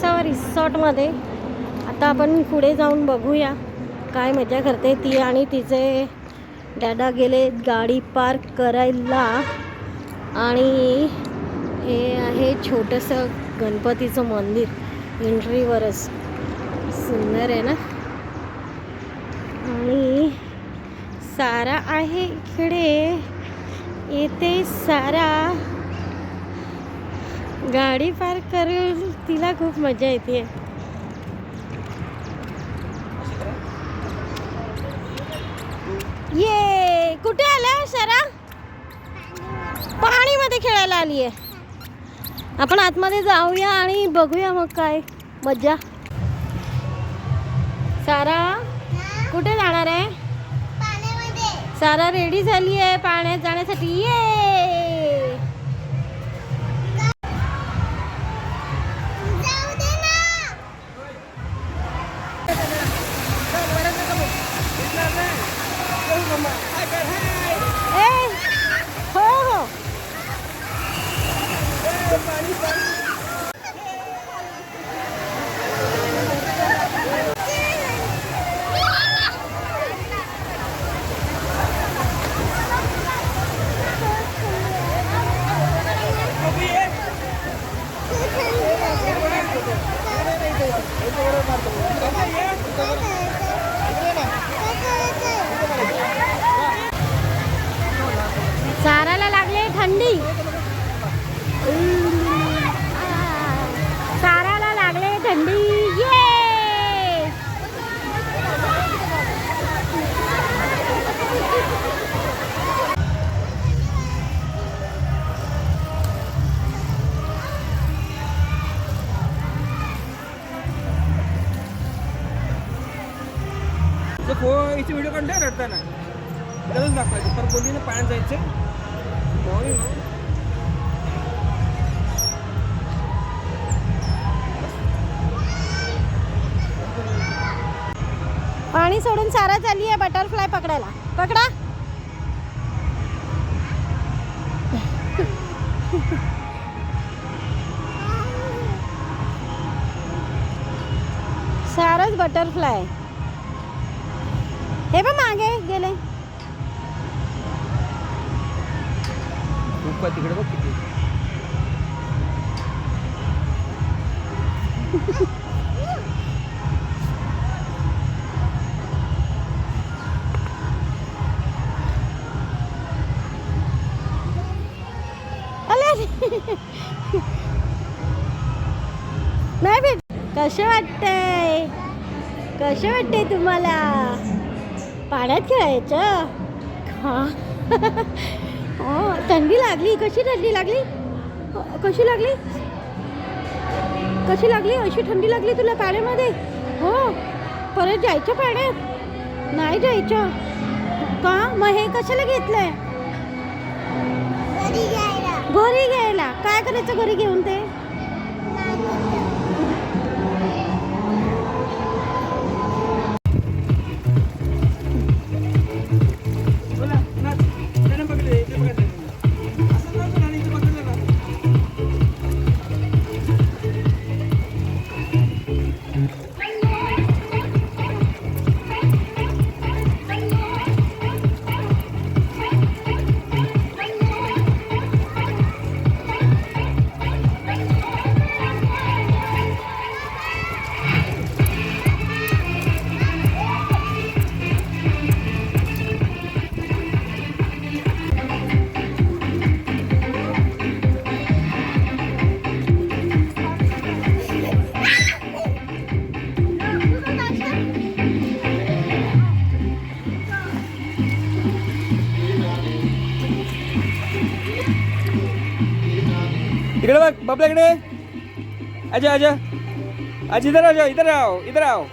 जायचं रिसॉर्टमध्ये. आता आपण पुढे जाऊन बघूया काय मजा करते ती आणि तिचे डॅडा गेले गाडी पार्क करायला. आणि हे आहे छोटंसं गणपतीचं मंदिर एंट्रीवरच. सुंदर आहे ना. आणि सारा आहे इकडे. येते सारा गाडी पार्क करून. तिला खूप मजा येते. ये कुठे आला सारा? पाणीमध्ये खेळायला आली आहे. आपण आतमध्ये जाऊया आणि बघूया मग काय मजा. सारा कुठे जाणार आहे? सारा रेडी झाली आहे पाण्यात जाण्यासाठी. ये हो हो. साराला लागले थंडी. साराला लागले थंडी. ये इथे व्हिडिओ काढले रडताना लगेच दाखवायचं. तर बोलली ना पाण्यात जायचं. पाणी सोडून सारा चालली आहे बटरफ्लाय पकडायला. पकडा. साराच बटरफ्लाय. हे बघ मागे गेले. तिकडे बघ किती. नाही भेट. कसे वाटतंय? कसे वाटतंय तुम्हाला पाण्यात खेळायचं? हा. थंडी लागली. कशी थंडी लागली? कशी लागली? कशी लागली? अशी थंडी लागली तुला पाण्यामध्ये? हो. परत जायचं पाण्यात? नाही जायचं का? मग हे कशाला घेतलंय? घरी घ्यायला. काय करायचं घरी घेऊन ते? इकडे बघ बाबल्याकडे. आजा आजा आज इधर आ जाओ. इधर आओ. इधर आओ.